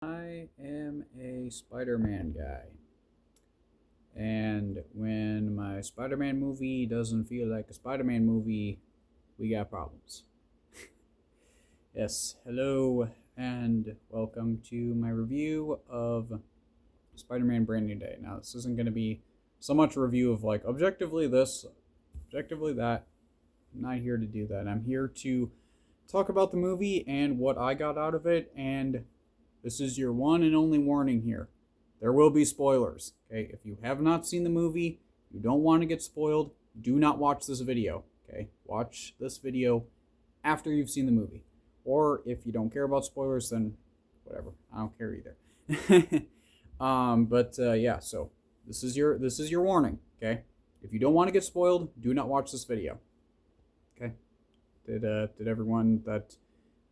I am a Spider-Man guy. And when my Spider-Man movie doesn't feel like a Spider-Man movie, we got problems. Yes, hello and welcome to my review of Spider-Man Brand New Day. Now, this isn't going to be so much a review of like objectively this, objectively that. I'm not here to do that. I'm here to talk about the movie and what I got out of it, and this is your one and only warning here. There will be spoilers. Okay, if you have not seen the movie, you don't want to get spoiled, do not watch this video. Okay, watch this video after you've seen the movie. Or if you don't care about spoilers, then whatever. I don't care either. Yeah. So this is your warning. Okay, if you don't want to get spoiled, do not watch this video. Okay. Did everyone that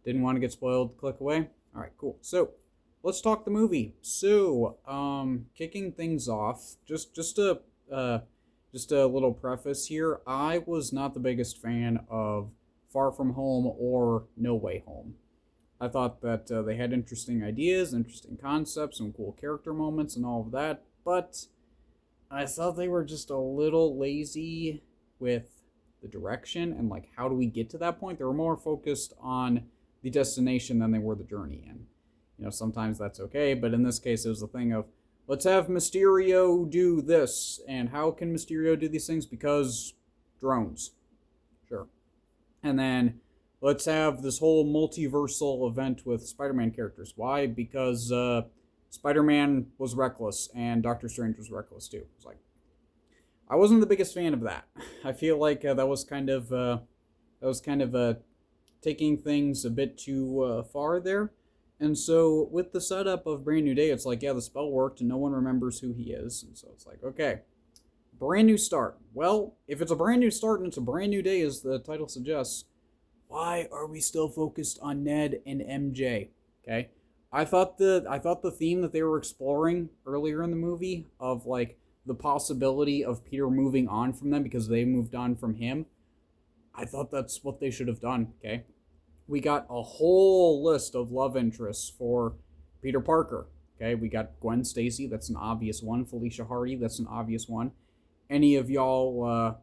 didn't want to get spoiled click away? All right, cool. So let's talk the movie. So, kicking things off, just a little preface here. I was not the biggest fan of Far From Home or No Way Home. I thought that they had interesting ideas, interesting concepts, some cool character moments, and all of that. But I thought they were just a little lazy with the direction and like how do we get to that point. They were more focused on the destination than they were the journey. And sometimes that's okay, but in this case, it was the thing of let's have Mysterio do this, and how can Mysterio do these things? Because drones, sure. And then let's have this whole multiversal event with Spider-Man characters. Why? Because Spider-Man was reckless, and Doctor Strange was reckless too. It's like I wasn't the biggest fan of that. I feel like that was kind of taking things a bit too far there. And so with the setup of Brand New Day, it's like, yeah, the spell worked and no one remembers who he is. And so it's like, okay, brand new start. Well, if it's a brand new start and it's a brand new day, as the title suggests, why are we still focused on Ned and MJ? Okay. I thought the theme that they were exploring earlier in the movie of like the possibility of Peter moving on from them because they moved on from him, I thought that's what they should have done, okay? We got a whole list of love interests for Peter Parker. Okay, we got Gwen Stacy, that's an obvious one. Felicia Hardy, that's an obvious one. Any of y'all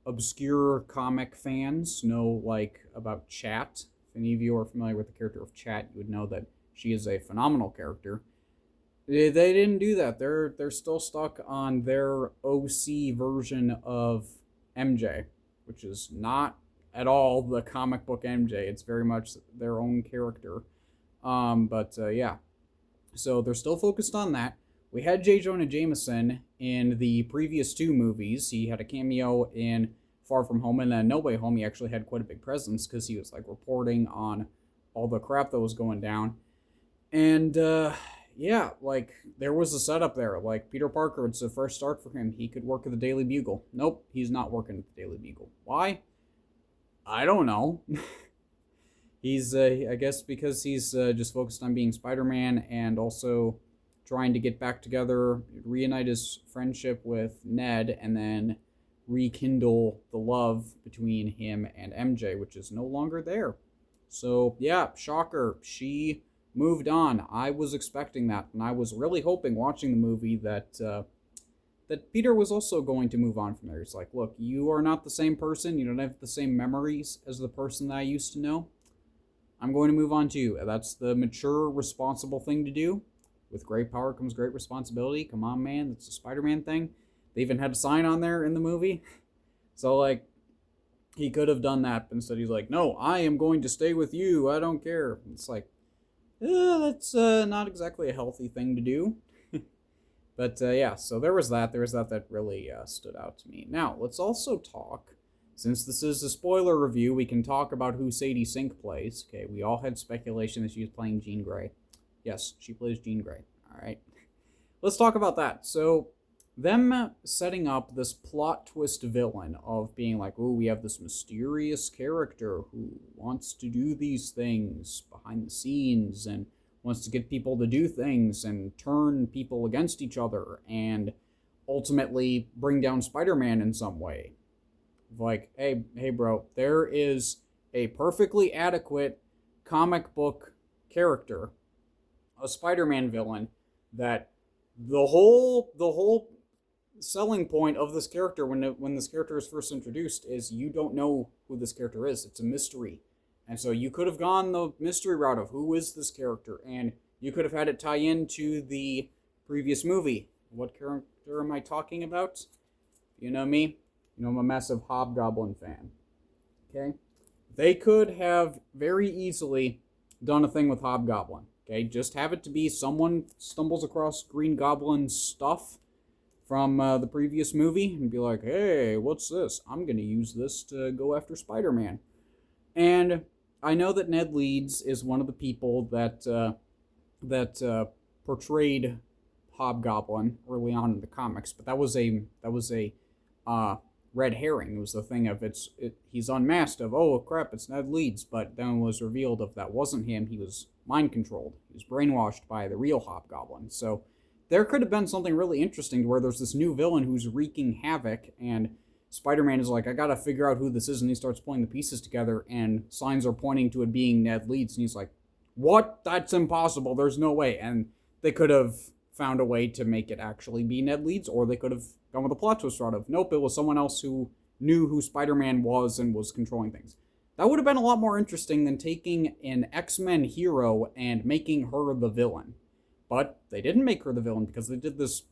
obscure comic fans know like about Chat? If any of you are familiar with the character of Chat, you would know that she is a phenomenal character. They didn't do that. They're still stuck on their OC version of MJ, which is not at all the comic book MJ. It's very much their own character. Yeah, so they're still focused on that. We had J. Jonah Jameson in the previous two movies. He had a cameo in Far From Home, and then No Way Home. He actually had quite a big presence because he was like reporting on all the crap that was going down. And yeah, like there was a setup there. Like Peter Parker, it's a fresh start for him. He could work at the Daily Bugle. Nope, he's not working at the Daily Bugle. Why? I don't know. He's, I guess, because he's just focused on being Spider-Man and also trying to get back together, reunite his friendship with Ned, and then rekindle the love between him and MJ, which is no longer there. So, yeah, shocker. She moved on. I was expecting that, and I was really hoping watching the movie that Peter was also going to move on from there. He's like, look, you are not the same person. You don't have the same memories as the person that I used to know. I'm going to move on too. That's the mature, responsible thing to do. With great power comes great responsibility. Come on, man. That's a Spider-Man thing. They even had a sign on there in the movie. So, like, he could have done that, but instead he's like, no, I am going to stay with you. I don't care. It's like, that's not exactly a healthy thing to do. But yeah, so there was that. There was that really stood out to me. Now, let's also talk, since this is a spoiler review, we can talk about who Sadie Sink plays. Okay, we all had speculation that she was playing Jean Grey. Yes, she plays Jean Grey. All right. Let's talk about that. So, them setting up this plot twist villain of being like, oh, we have this mysterious character who wants to do these things behind the scenes and wants to get people to do things and turn people against each other and ultimately bring down Spider-Man in some way. Like, hey, bro, there is a perfectly adequate comic book character a Spider-Man villain that the whole selling point of this character when this character is first introduced is you don't know who this character is. It's a mystery. And so you could have gone the mystery route of who is this character, and you could have had it tie into the previous movie. What character am I talking about? You know me. You know I'm a massive Hobgoblin fan. Okay? They could have very easily done a thing with Hobgoblin. Okay? Just have it to be someone stumbles across Green Goblin stuff from the previous movie and be like, hey, what's this? I'm going to use this to go after Spider-Man. And I know that Ned Leeds is one of the people that portrayed Hobgoblin early on in the comics, but that was a red herring. It was the thing of he's unmasked of, oh crap, it's Ned Leeds, but then it was revealed of that wasn't him. He was mind controlled. He was brainwashed by the real Hobgoblin. So there could have been something really interesting to where there's this new villain who's wreaking havoc, and Spider-Man is like, I gotta figure out who this is, and he starts putting the pieces together, and signs are pointing to it being Ned Leeds, and he's like, what? That's impossible, there's no way. And they could have found a way to make it actually be Ned Leeds, or they could have gone with a plot twist route of, nope, it was someone else who knew who Spider-Man was and was controlling things. That would have been a lot more interesting than taking an X-Men hero and making her the villain. But they didn't make her the villain because they did this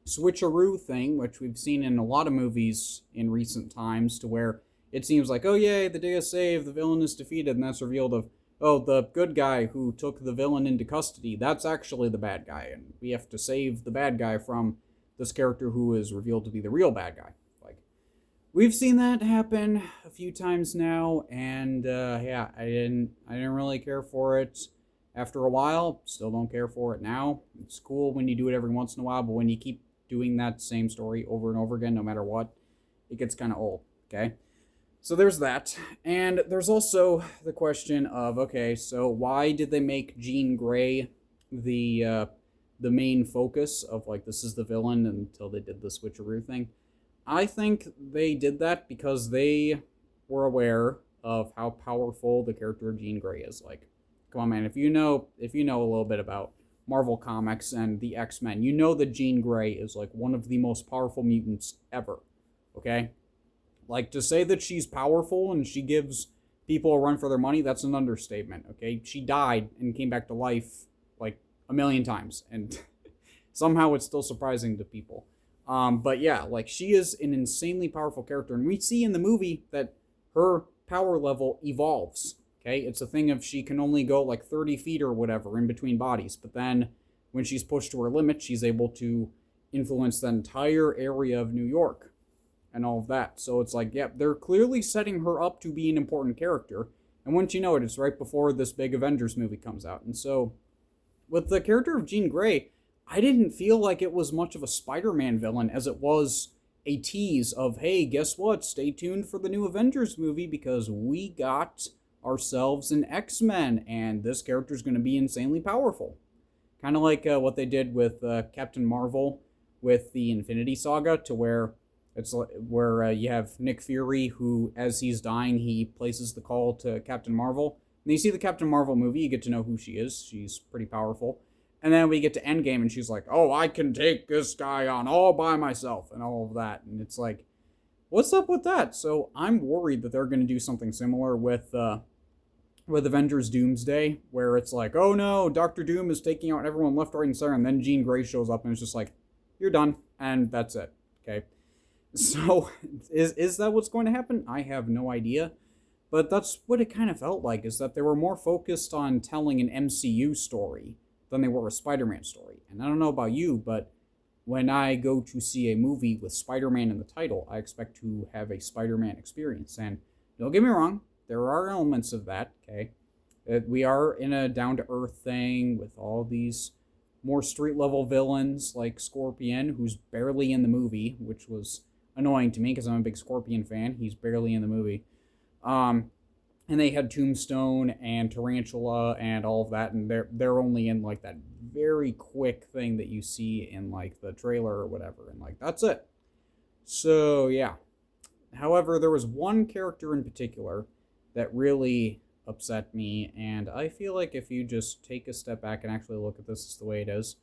switcheroo thing, which we've seen in a lot of movies in recent times, to where it seems like, oh yay, the day is saved, the villain is defeated, and that's revealed of, oh, the good guy who took the villain into custody, that's actually the bad guy, and we have to save the bad guy from this character who is revealed to be the real bad guy. Like, we've seen that happen a few times now, and yeah, I didn't really care for it after a while. Still don't care for it now. It's cool when you do it every once in a while, but when you keep doing that same story over and over again, no matter what, it gets kind of old, okay? So there's that. And there's also the question of, okay, so why did they make Jean Grey the main focus of, like, this is the villain until they did the switcheroo thing? I think they did that because they were aware of how powerful the character of Jean Grey is. Like, come on, man, if you know a little bit about Marvel Comics and the X-Men, you know that Jean Grey is like one of the most powerful mutants ever, okay? Like, to say that she's powerful and she gives people a run for their money, that's an understatement, okay? She died and came back to life like a million times, and somehow it's still surprising to people. But yeah, like, she is an insanely powerful character, and we see in the movie that her power level evolves. Okay, it's a thing of she can only go like 30 feet or whatever in between bodies, but then when she's pushed to her limit, she's able to influence the entire area of New York and all of that. So it's like, yeah, they're clearly setting her up to be an important character, and once you know it, it's right before this big Avengers movie comes out. And so with the character of Jean Grey, I didn't feel like it was much of a Spider-Man villain as it was a tease of, hey, guess what? Stay tuned for the new Avengers movie because we got ourselves an X-Men, and this character is going to be insanely powerful. Kind of like what they did with Captain Marvel with the Infinity Saga, to where it's where you have Nick Fury, who, as he's dying, he places the call to Captain Marvel. And you see the Captain Marvel movie, you get to know who she is. She's pretty powerful. And then we get to Endgame, and she's like, oh, I can take this guy on all by myself, and all of that. And it's like, what's up with that? So I'm worried that they're going to do something similar with Avengers Doomsday, where it's like, oh no, Doctor Doom is taking out everyone left, right, and center, and then Jean Grey shows up and it's just like, you're done, and that's it, okay? So, is that what's going to happen? I have no idea, but that's what it kind of felt like, is that they were more focused on telling an MCU story than they were a Spider-Man story. And I don't know about you, but when I go to see a movie with Spider-Man in the title, I expect to have a Spider-Man experience, and don't get me wrong, there are elements of that, okay? We are in a down-to-earth thing with all these more street-level villains like Scorpion, who's barely in the movie, which was annoying to me because I'm a big Scorpion fan. He's barely in the movie. And they had Tombstone and Tarantula and all of that, and they're only in like that very quick thing that you see in like the trailer or whatever, and like that's it. So yeah. However, there was one character in particular that really upset me, and I feel like if you just take a step back and actually look at this as the way it is,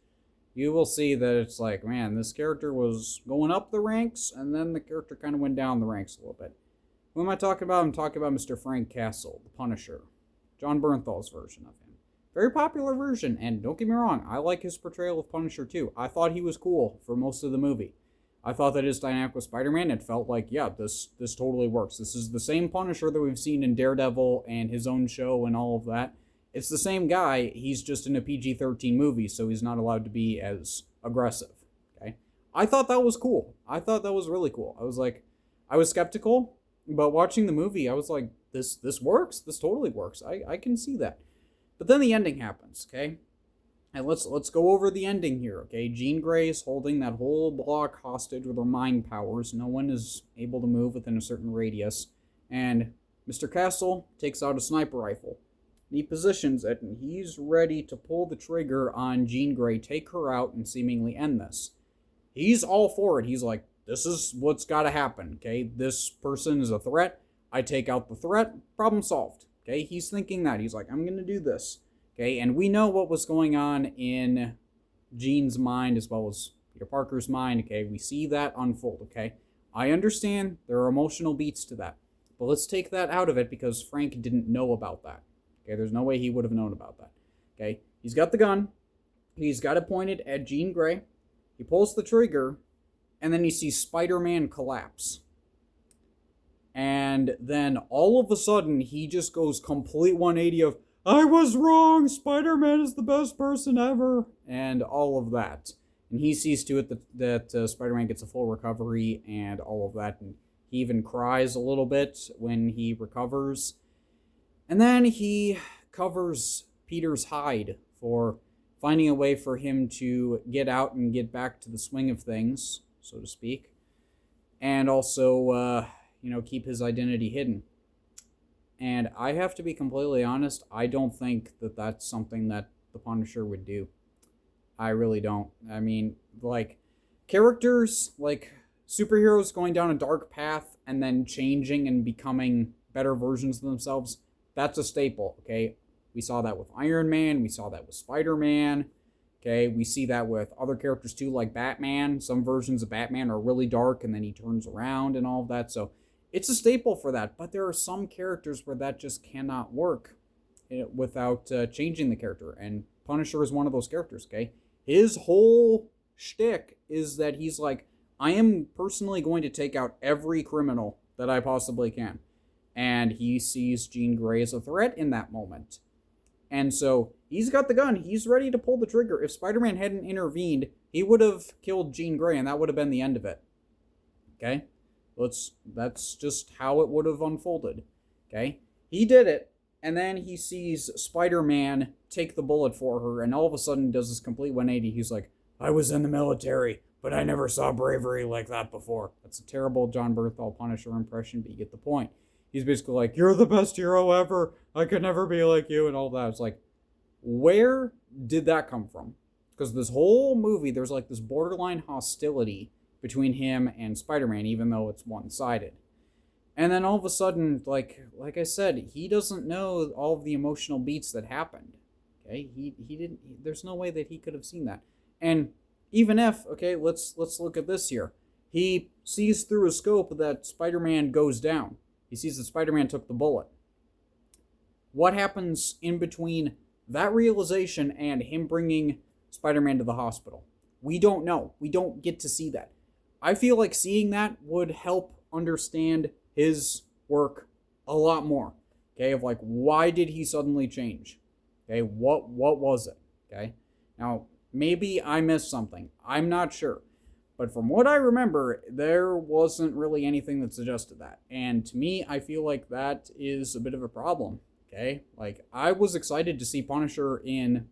you will see that it's like, man, this character was going up the ranks, and then the character kind of went down the ranks a little bit. Who am I talking about? I'm talking about Mr. Frank Castle, the Punisher. John Bernthal's version of him. Very popular version, and don't get me wrong, I like his portrayal of Punisher too. I thought he was cool for most of the movie. I thought that his dynamic with Spider-Man, it felt like, yeah, this totally works. This is the same Punisher that we've seen in Daredevil and his own show and all of that. It's the same guy, he's just in a PG-13 movie, so he's not allowed to be as aggressive, okay? I thought that was cool. I thought that was really cool. I was skeptical, but watching the movie, I was like, this works? This totally works. I can see that. But then the ending happens, okay? And let's go over the ending here, okay? Jean Grey is holding that whole block hostage with her mind powers. No one is able to move within a certain radius. And Mr. Castle takes out a sniper rifle. He positions it, and he's ready to pull the trigger on Jean Grey, take her out, and seemingly end this. He's all for it. He's like, this is what's got to happen, okay? This person is a threat. I take out the threat, problem solved, okay? He's thinking that. He's like, I'm going to do this, okay? And we know what was going on in Jean's mind as well as Peter Parker's mind, okay? We see that unfold, okay? I understand there are emotional beats to that, but let's take that out of it because Frank didn't know about that. Okay, there's no way he would have known about that. Okay, he's got the gun. He's got it pointed at Jean Grey. He pulls the trigger, and then he sees Spider-Man collapse. And then all of a sudden, he just goes complete 180 of, I was wrong, Spider-Man is the best person ever, and all of that. And he sees to it that Spider-Man gets a full recovery and all of that. And he even cries a little bit when he recovers. And then he covers Peter's hide for finding a way for him to get out and get back to the swing of things, so to speak. And also, keep his identity hidden. And I have to be completely honest, I don't think that that's something that the Punisher would do. I really don't. I mean, like, characters, like superheroes going down a dark path and then changing and becoming better versions of themselves, that's a staple, okay? We saw that with Iron Man. We saw that with Spider-Man. Okay, we see that with other characters too, like Batman. Some versions of Batman are really dark and then he turns around and all of that. So it's a staple for that. But there are some characters where that just cannot work without changing the character. And Punisher is one of those characters, okay? His whole shtick is that he's like, I am personally going to take out every criminal that I possibly can. And he sees Jean Grey as a threat in that moment. And so he's got the gun. He's ready to pull the trigger. If Spider-Man hadn't intervened, he would have killed Jean Grey, and that would have been the end of it. Okay? That's just how it would have unfolded. Okay? He did it, and then he sees Spider-Man take the bullet for her, and all of a sudden does this complete 180. He's like, I was in the military, but I never saw bravery like that before. That's a terrible John Bernthal Punisher impression, but you get the point. He's basically like, you're the best hero ever. I could never be like you and all that. It's like, where did that come from? Because this whole movie, there's like this borderline hostility between him and Spider-Man, even though it's one-sided. And then all of a sudden, like I said, he doesn't know all of the emotional beats that happened. Okay, he didn't. There's no way that he could have seen that. And even if, okay, let's look at this here. He sees through a scope that Spider-Man goes down. He sees that Spider-Man took the bullet. What happens in between that realization and him bringing Spider-Man to the hospital? We don't know. We don't get to see that. I feel like seeing that would help understand his work a lot more. Okay, of like, why did he suddenly change? Okay, what was it? Okay, now maybe I missed something. I'm not sure. But from what I remember, there wasn't really anything that suggested that. And to me, I feel like that is a bit of a problem, okay? Like, I was excited to see Punisher in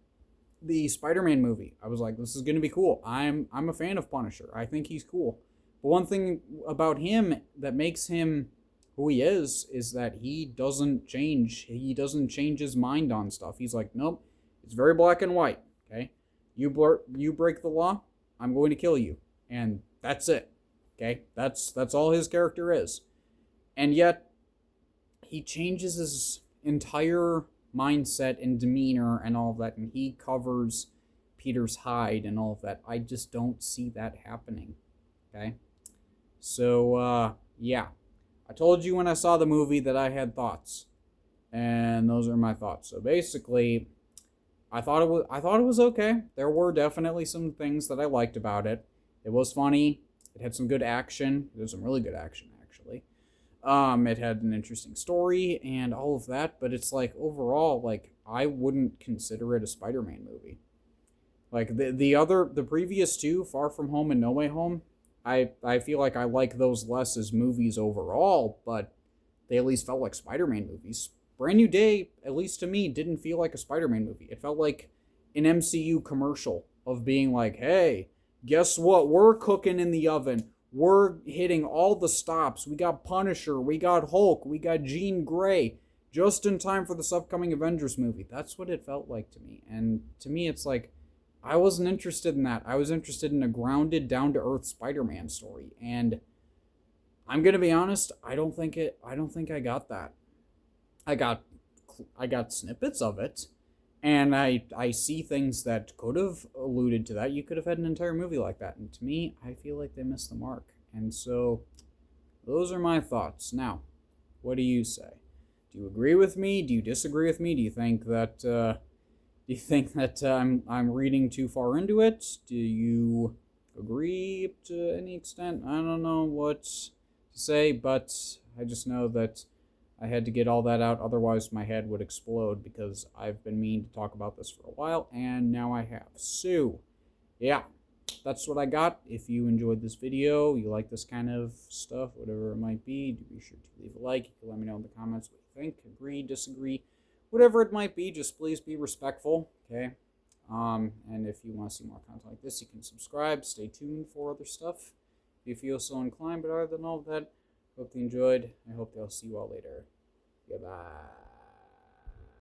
the Spider-Man movie. I was like, this is going to be cool. I'm a fan of Punisher. I think he's cool. But one thing about him that makes him who he is that he doesn't change. He doesn't change his mind on stuff. He's like, nope, it's very black and white, okay? You break the law, I'm going to kill you. And that's it, okay? That's all his character is. And yet, he changes entire mindset and demeanor and all of that, and he covers Peter's hide and all of that. I just don't see that happening. Okay? So, yeah. I told you when I saw the movie that I had thoughts. And those are my thoughts. So basically, I thought it was okay. There were definitely some things that I liked about it. It was funny. It had some good action. It had some really good action, actually. It had an interesting story and all of that, but it's like overall, like I wouldn't consider it a Spider-Man movie. Like the previous two, Far From Home and No Way Home, I feel like I like those less as movies overall, but they at least felt like Spider-Man movies. Brand New Day, at least to me, didn't feel like a Spider-Man movie. It felt like an MCU commercial of being like, hey, guess what? We're cooking in the oven. We're hitting all the stops. We got Punisher. We got Hulk. We got Jean Grey. Just in time for this upcoming Avengers movie. That's what it felt like to me. And to me, it's like, I wasn't interested in that. I was interested in a grounded, down-to-earth Spider-Man story. And I'm going to be honest, I don't think I got that. I got snippets of it, and I see things that could have alluded to that. You could have had an entire movie like that, and to me, I feel like they missed the mark. And so, those are my thoughts. Now, what do you say? Do you agree with me? Do you disagree with me? Do you think that I'm reading too far into it? Do you agree to any extent? I don't know what to say, but I just know that I had to get all that out, otherwise my head would explode, because I've been meaning to talk about this for a while, and now I have. So, yeah, that's what I got. If you enjoyed this video, you like this kind of stuff, whatever it might be, do be sure to leave a like. You can let me know in the comments what you think, agree, disagree, whatever it might be. Just please be respectful, okay? And if you want to see more content like this, you can subscribe. Stay tuned for other stuff if you feel so inclined. But other than all of that, hope you enjoyed. I hope I'll see you all later. Goodbye.